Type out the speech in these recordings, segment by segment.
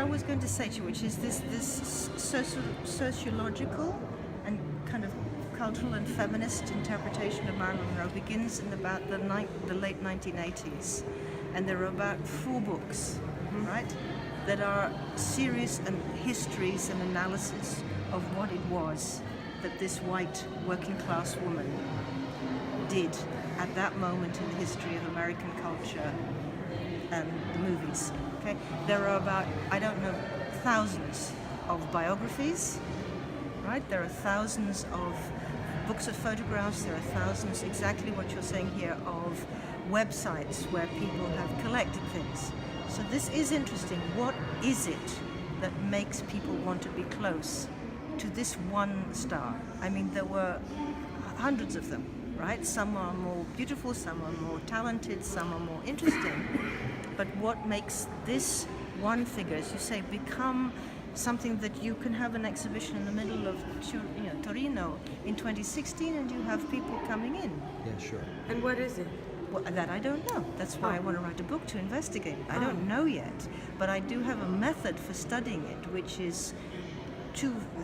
I was going to say to you, which is this sociological and kind of cultural and feminist interpretation of Marilyn Monroe begins in about the late 1980s, and there are about 4 books, right, that are serious and histories and analysis of what it was that this white working class woman did at that moment in the history of American culture and the movies. Okay, there are about, I don't know, thousands of biographies, right? There are thousands of books of photographs, there are thousands, exactly what you're saying here, of websites where people have collected things. So this is interesting. What is it that makes people want to be close to this one star? I mean, there were hundreds of them, right? Some are more beautiful, some are more talented, some are more interesting. But what makes this one figure, as you say, become something that you can have an exhibition in the middle of Torino in 2016 and you have people coming in? Yeah, sure. And what is it? Well, that I don't know. That's why I want to write a book to investigate. I don't know yet, but I do have a method for studying it, which is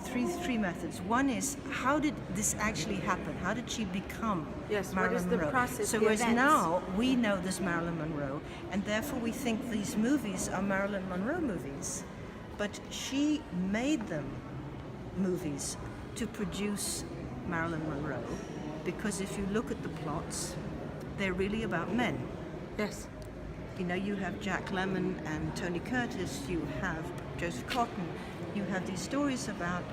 three methods. One is, how did this actually happen? How did she become Marilyn Monroe? What is the process? So whereas now we know this Marilyn Monroe, and therefore we think these movies are Marilyn Monroe movies, but she made them movies to produce Marilyn Monroe, because if you look at the plots, they're really about men. Yes. You know, you have Jack Lemmon and Tony Curtis, you have Joseph Cotton, you have these stories about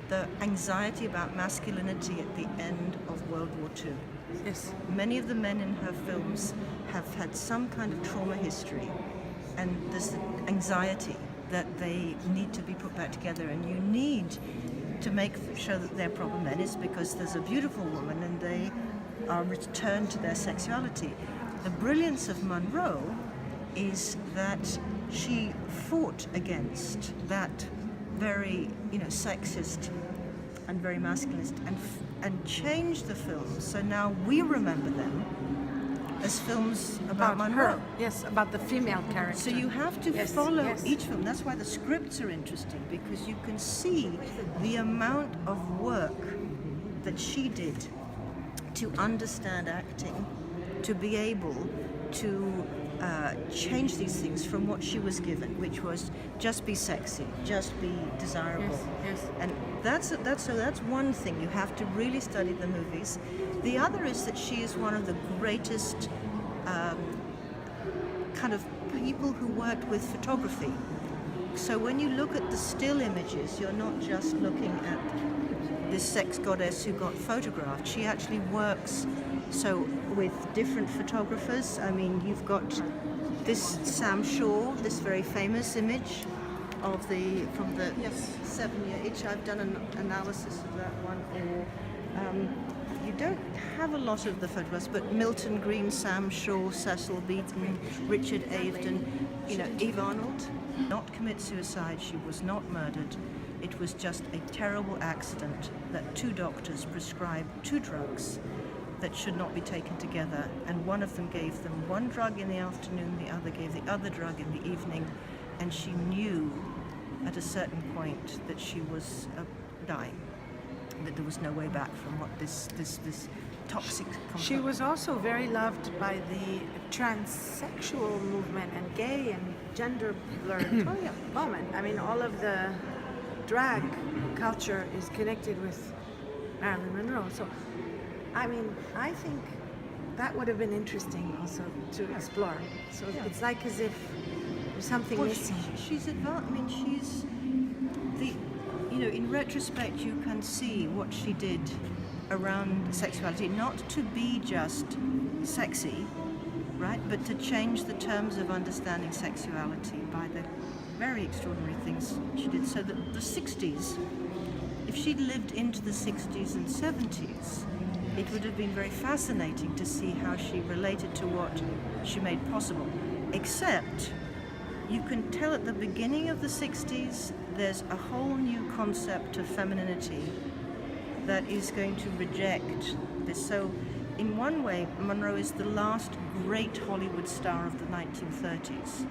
the anxiety about masculinity at the end of World War II. Yes. Many of the men in her films have had some kind of trauma history, and there's the anxiety that they need to be put back together, and you need to make sure that they're proper men, is because there's a beautiful woman and they are returned to their sexuality. The brilliance of Monroe is that she fought against that very, sexist and very masculinist, and changed the films. So now we remember them as films about Monroe. Her. Yes, about the female character. So you have to follow each film. That's why the scripts are interesting, because you can see the amount of work that she did to understand acting, to be able to change these things from what she was given, which was just be sexy, just be desirable. Yes. And that's one thing. You have to really study the movies. The other is that she is one of the greatest kind of people who worked with photography. So when you look at the still images, you're not just looking at this sex goddess who got photographed. She actually works with different photographers. I mean, you've got this Sam Shaw, this very famous image from the 7-year itch. I've done an analysis of that one. Or you don't have a lot of the photographs, but Milton Green, Sam Shaw, Cecil Beaton, Richard Avedon, Eve Arnold. Not commit suicide. She was not murdered. It was just a terrible accident that 2 doctors prescribed 2 drugs that should not be taken together, and one of them gave them one drug in the afternoon, the other gave the other drug in the evening, and she knew at a certain point that she was dying, that there was no way back from what this toxic compound. She was also very loved by the transsexual movement and gay and gender blurred moment. I mean, all of the drag culture is connected with Marilyn Monroe. So, I mean, I think that would have been interesting also to explore. So it's like as if there's something missing. She's advanced. I mean, she's in retrospect, you can see what she did around sexuality, not to be just sexy, right, but to change the terms of understanding sexuality by the very extraordinary things she did. So that the 60s, if she'd lived into the 60s and 70s, it would have been very fascinating to see how she related to what she made possible. Except, you can tell at the beginning of the 60s, there's a whole new concept of femininity that is going to reject this. So, in one way, Monroe is the last great Hollywood star of the 1930s.